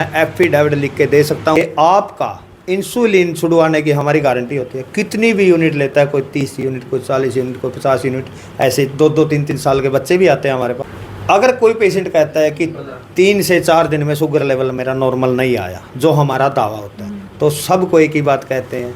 Affidavit लिख के दे सकता हूँ। आपका इंसुलिन छुड़वाने की हमारी गारंटी होती है। कितनी भी यूनिट लेता है, कोई 30 यूनिट, कोई 40 यूनिट, कोई 50 यूनिट, ऐसे 2-2, 3-3 साल के बच्चे भी आते हैं हमारे पास। अगर कोई पेशेंट कहता है कि 3 से 4 दिन में शुगर लेवल मेरा नॉर्मल नहीं आया, जो हमारा दावा होता है, तो सबको एक ही बात कहते हैं,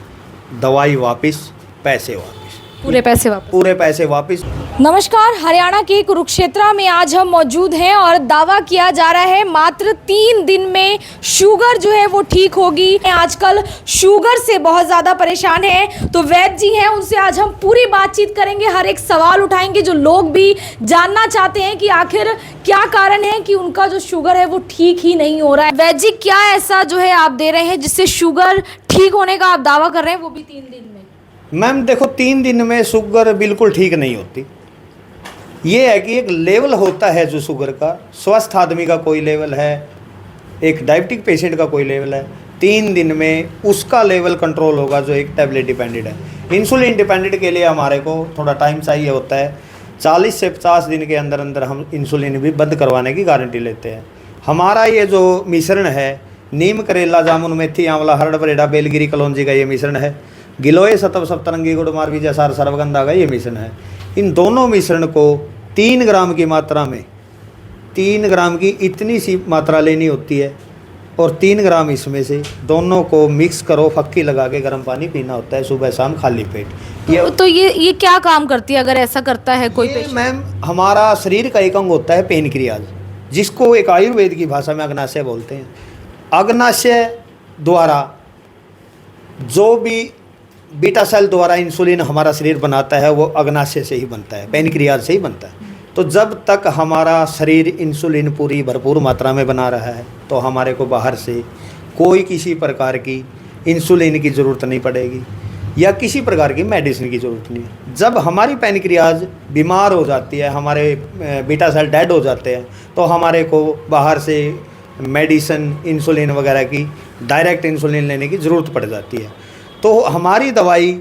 दवाई वापस, पैसे वापस, पूरे पैसे वापस। पूरे पैसे वापस। नमस्कार, हरियाणा के कुरुक्षेत्र में आज हम मौजूद हैं और दावा किया जा रहा है मात्र 3 दिन में शुगर जो है वो ठीक होगी। आजकल शुगर से बहुत ज़्यादा परेशान हैं, तो वैद्य जी हैं, उनसे आज हम पूरी बातचीत करेंगे, हर एक सवाल उठाएंगे जो लोग भी जानना चाहते हैं कि आखिर क्या कारण है कि उनका जो शुगर है वो ठीक ही नहीं हो रहा है। वैद्य जी, क्या ऐसा जो है आप दे रहे हैं जिससे शुगर ठीक होने का आप दावा कर रहे हैं, वो भी 3 दिन में? मैम देखो, 3 दिन में शुगर बिल्कुल ठीक नहीं होती। ये है कि एक लेवल होता है जो शुगर का, स्वस्थ आदमी का कोई लेवल है, एक डायबिटिक पेशेंट का कोई लेवल है। 3 दिन में उसका लेवल कंट्रोल होगा जो एक टैबलेट डिपेंडेंट है। इंसुलिन डिपेंडेंट के लिए हमारे को थोड़ा टाइम चाहिए होता है। 40 से 50 दिन के अंदर अंदर हम इंसुलिन भी बंद करवाने की गारंटी लेते हैं। हमारा ये जो मिश्रण है, नीम, करेला, जामुन, मेथी, आंवला, हरड़, बरेडा, बेलगिरी, कलौंजी का ये मिश्रण है। गिलोय, सतव, सप्तरंगी, गुड़, मारवी, जैसार, सर्वगंधा का ये मिश्रण है। इन दोनों मिश्रण को 3 ग्राम की मात्रा में, 3 ग्राम की इतनी सी मात्रा लेनी होती है और 3 ग्राम इसमें से दोनों को मिक्स करो, फक्की लगा के गर्म पानी पीना होता है सुबह शाम खाली पेट। ये क्या काम करती है अगर ऐसा करता है कोई पेशेंट? मैम, हमारा शरीर का एक अंग होता है पेनक्रियाज, जिसको एक आयुर्वेद की भाषा में अग्नाशय बोलते हैं। अग्नाशय द्वारा जो भी बीटा सेल द्वारा इंसुलिन हमारा शरीर बनाता है वो अग्नाशय से ही बनता है, पेनक्रियाज से ही बनता है। तो जब तक हमारा शरीर इंसुलिन पूरी भरपूर मात्रा में बना रहा है तो हमारे को बाहर से कोई किसी प्रकार की इंसुलिन की ज़रूरत नहीं पड़ेगी या किसी प्रकार की मेडिसिन की ज़रूरत नहीं है। जब हमारी पेनक्रियाज बीमार हो जाती है, हमारे बीटा सेल डेड हो जाते हैं, तो हमारे को बाहर से मेडिसिन, इंसुलिन वगैरह की, डायरेक्ट इंसुलिन लेने की ज़रूरत पड़ जाती है। तो हमारी दवाई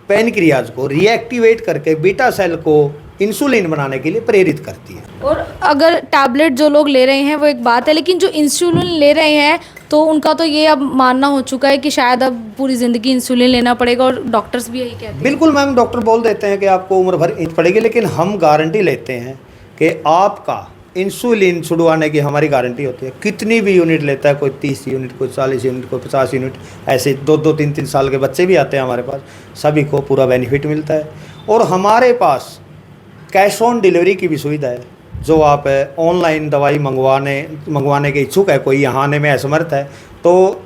पेनक्रियाज को रीएक्टिवेट करके बीटा सेल को इंसुलिन बनाने के लिए प्रेरित करती है। और अगर टैबलेट जो लोग ले रहे हैं वो एक बात है, लेकिन जो इंसुलिन ले रहे हैं तो उनका तो ये अब मानना हो चुका है कि शायद अब पूरी ज़िंदगी इंसुलिन लेना पड़ेगा, और डॉक्टर्स भी यही कहते हैं। बिल्कुल मैम, डॉक्टर बोल देते हैं कि आपको उम्र भर पड़ेगी, लेकिन हम गारंटी लेते हैं कि आपका इंसुलिन छुड़वाने की हमारी गारंटी होती है। कितनी भी यूनिट लेता है, कोई 30 यूनिट, कोई 40 यूनिट, कोई 50 यूनिट, ऐसे 2-2, 3-3 साल के बच्चे भी आते हैं हमारे पास, सभी को पूरा बेनिफिट मिलता है। और हमारे पास कैश ऑन डिलीवरी की भी सुविधा है। जो आप ऑनलाइन दवाई मंगवाने के इच्छुक है, कोई यहाँ आने में असमर्थ है, तो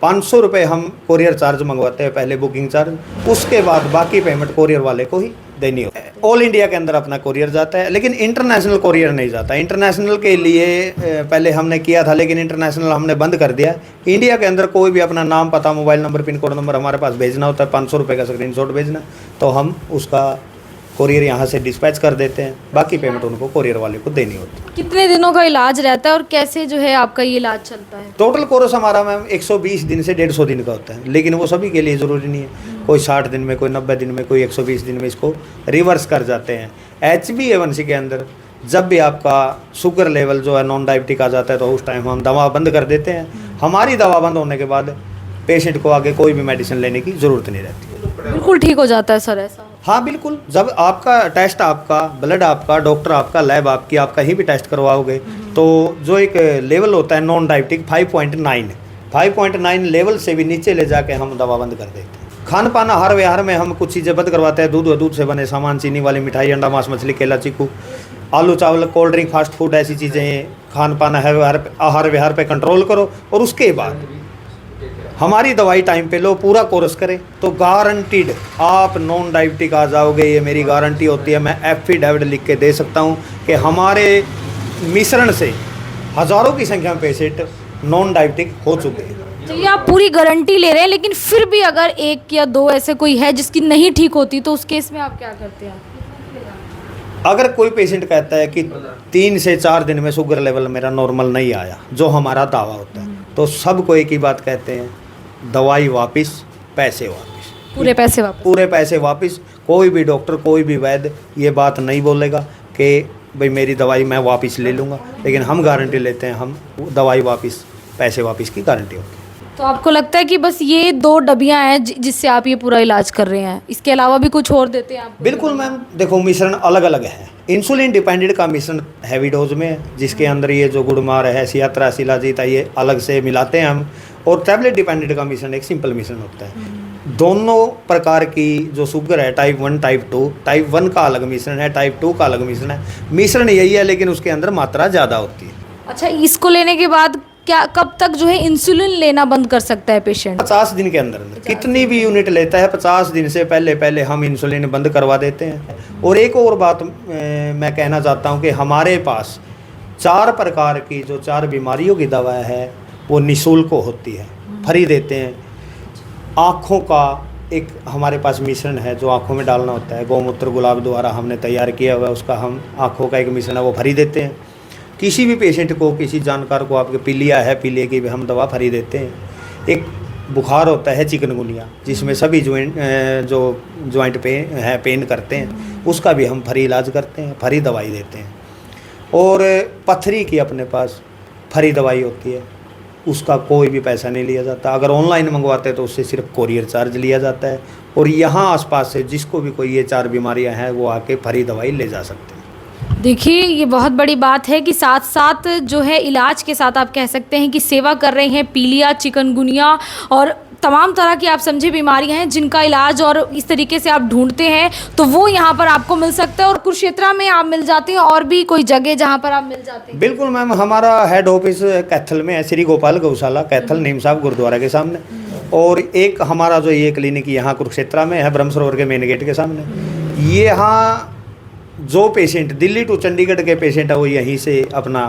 500 रुपये हम कोरियर चार्ज मंगवाते हैं, पहले बुकिंग चार्ज, उसके बाद बाकी पेमेंट कोरियर वाले को ही देनी होती है। ऑल इंडिया के अंदर अपना कोरियर जाता है, लेकिन इंटरनेशनल कोरियर नहीं जाता। इंटरनेशनल के लिए पहले हमने किया था, लेकिन इंटरनेशनल हमने बंद कर दिया। इंडिया के अंदर कोई भी अपना नाम, पता, mobile number, pin code number हमारे पास भेजना होता है, 500 रुपये का स्क्रीनशॉट भेजना, तो हम उसका कोरियर यहाँ से डिस्पैच कर देते हैं। बाकी पेमेंट उनको कोरियर वाले को देनी होती है। कितने दिनों का इलाज रहता है और कैसे जो है आपका ये इलाज चलता है? टोटल कोर्स हमारा मैम 120 दिन से 150 दिन का होता है, लेकिन वो सभी के लिए ज़रूरी नहीं है। कोई 60 दिन में, कोई 90 दिन में, कोई 120 दिन में इसको रिवर्स कर जाते हैं। HbA1c के अंदर जब भी आपका शुगर लेवल जो है नॉन डायबिटिक आ जाता है, तो उस टाइम हम दवा बंद कर देते हैं। हमारी दवा बंद होने के बाद पेशेंट को आगे कोई भी मेडिसिन लेने की ज़रूरत नहीं रहती है। बिल्कुल ठीक हो जाता है सर ऐसा? हाँ बिल्कुल। जब आपका टेस्ट, आपका ब्लड, आपका डॉक्टर, आपका लैब आपकी, आप कहीं भी टेस्ट करवाओगे, तो जो एक लेवल होता है नॉन डायबिटिक 5.9 लेवल से भी नीचे ले जाके हम दवा बंद कर देते हैं। खान पान, आहार व्यवहार में हम कुछ चीज़ें बंद करवाते हैं। दूध से बने सामान, चीनी वाली मिठाई, अंडा, मांस, मछली, केला, चीकू, आलू, चावल, कोल्ड ड्रिंक, फास्ट फूड, ऐसी चीज़ें खान पान, आहार व्यवहार पे कंट्रोल करो, और उसके बाद हमारी दवाई टाइम पे लो, पूरा कोर्स करें, तो गारंटीड आप नॉन डायबिटिक आ जाओगे। ये मेरी गारंटी होती है। मैं एफिडेविट लिख के दे सकता हूँ कि हमारे मिश्रण से हज़ारों की संख्या में पेशेंट नॉन डायबिटिक हो चुके हैं। चलिए, आप पूरी गारंटी ले रहे हैं, लेकिन फिर भी अगर 1 या 2 ऐसे कोई है जिसकी नहीं ठीक होती, तो उस केस में आप क्या करते हैं? अगर कोई पेशेंट कहता है कि 3 से 4 दिन में शुगर लेवल मेरा नॉर्मल नहीं आया, जो हमारा दावा होता है, तो सबको एक ही बात कहते हैं, दवाई वापस, पैसे वापस, पूरे पैसे वापस। पूरे पैसे वापस। कोई भी डॉक्टर, कोई भी वैद्य ये बात नहीं बोलेगा कि भाई मेरी दवाई मैं वापस ले लूँगा, लेकिन हम गारंटी लेते हैं, हम दवाई वापस पैसे वापस की गारंटी होती है। तो आपको लगता है कि बस ये 2 डबियां हैं जिससे आप ये पूरा इलाज कर रहे हैं, इसके अलावा भी कुछ और देते हैं आप? बिल्कुल मैम, देखो मिश्रण अलग अलग है। इंसुलिन डिपेंडेंट का मिश्रण हैवी डोज में है, जिसके अंदर ये जो गुड़मार है, सियात्रा, शिलाजीत, ये अलग से मिलाते हैं हम। और टैबलेट डिपेंडेंट का मिश्रण एक सिंपल मिश्रण होता है। दोनों प्रकार की जो शुगर है, टाइप 1 टाइप 2, टाइप 1 का अलग मिश्रण है, टाइप 2 का अलग मिश्रण है। मिश्रण यही है, लेकिन उसके अंदर मात्रा ज़्यादा होती है। अच्छा, इसको लेने के बाद क्या कब तक जो है इंसुलिन लेना बंद कर सकता है पेशेंट? 50 दिन के अंदर कितनी भी यूनिट लेता है, 50 दिन से पहले हम इंसुलिन बंद करवा देते हैं। और एक और बात मैं कहना चाहता हूँ कि हमारे पास 4 प्रकार की जो 4 बीमारियों की दवा है वो निःशुल्क होती है, फ्री देते हैं। आँखों का एक हमारे पास मिश्रण है जो आँखों में डालना होता है, गौमूत्र गुलाब द्वारा हमने तैयार किया हुआ है, उसका हम आँखों का एक मिश्रण है वो फ्री देते हैं। किसी भी पेशेंट को, किसी जानकार को आपके पीलिया है, पीलिया की भी हम दवा फ्री देते हैं। एक बुखार होता है चिकनगुनिया, जिसमें सभी जॉइंट पेन करते हैं, उसका भी हम फ्री इलाज करते हैं, फ्री दवाई देते हैं। और पथरी की अपने पास फ्री दवाई होती है, उसका कोई भी पैसा नहीं लिया जाता। अगर ऑनलाइन मंगवाते हैं तो उससे सिर्फ कोरियर चार्ज लिया जाता है। और यहाँ आसपास से जिसको भी कोई ये 4 बीमारियाँ हैं वो आके फ्री दवाई ले जा सकते हैं। देखिए, ये बहुत बड़ी बात है कि साथ साथ जो है इलाज के साथ आप कह सकते हैं कि सेवा कर रहे हैं। पीलिया, चिकनगुनिया और तमाम तरह की आप समझे बीमारियां हैं जिनका इलाज और इस तरीके से आप ढूंढते हैं तो वो यहाँ पर आपको मिल सकता है। और कुरुक्षेत्र में आप मिल जाते हैं, और भी कोई जगह जहाँ पर आप मिल जाते हैं? बिल्कुल मैम, हमारा हेड ऑफिस कैथल में है, श्री गोपाल गौशाला, कैथल नीम साहब गुरुद्वारा के सामने। और एक हमारा जो ये क्लिनिक यहाँ कुरुक्षेत्र में है, ब्रह्म सरोवर के मेन गेट के सामने। ये यहाँ जो पेशेंट दिल्ली टू चंडीगढ़ के पेशेंट है वो यहीं से अपना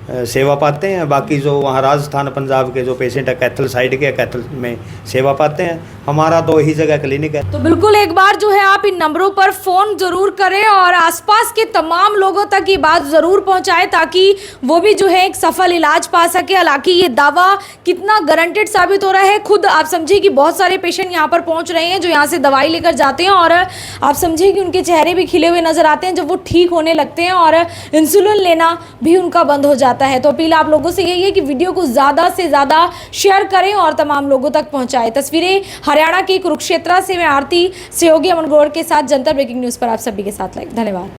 सेवा पाते हैं। बाकी जो वहाँ राजस्थान पंजाब के जो पेशेंट है कैथल साइड के, कैथल में सेवा पाते हैं। हमारा 2 ही जगह क्लिनिक है। तो बिल्कुल एक बार जो है आप इन नंबरों पर फ़ोन ज़रूर करें और आसपास के तमाम लोगों तक ये बात ज़रूर पहुंचाएं ताकि वो भी जो है एक सफल इलाज पा सके। हालांकि ये दावा कितना गारंटेड साबित हो रहा है, खुद आप समझिए कि बहुत सारे पेशेंट यहाँ पर पहुँच रहे हैं जो यहाँ से दवाई लेकर जाते हैं और आप समझिए कि उनके चेहरे भी खिले हुए नज़र आते हैं जब वो ठीक होने लगते हैं और इंसुलिन लेना भी उनका बंद हो जाता है। तो अपील आप लोगों से यही है कि वीडियो को ज़्यादा से ज़्यादा शेयर करें और तमाम लोगों तक पहुँचाएं। तस्वीरें हरियाणा के कुरुक्षेत्र से मैं आरती सहयोगी अमन ग्रोवर के साथ जनता ब्रेकिंग न्यूज़ पर आप सभी के साथ लाइव। धन्यवाद।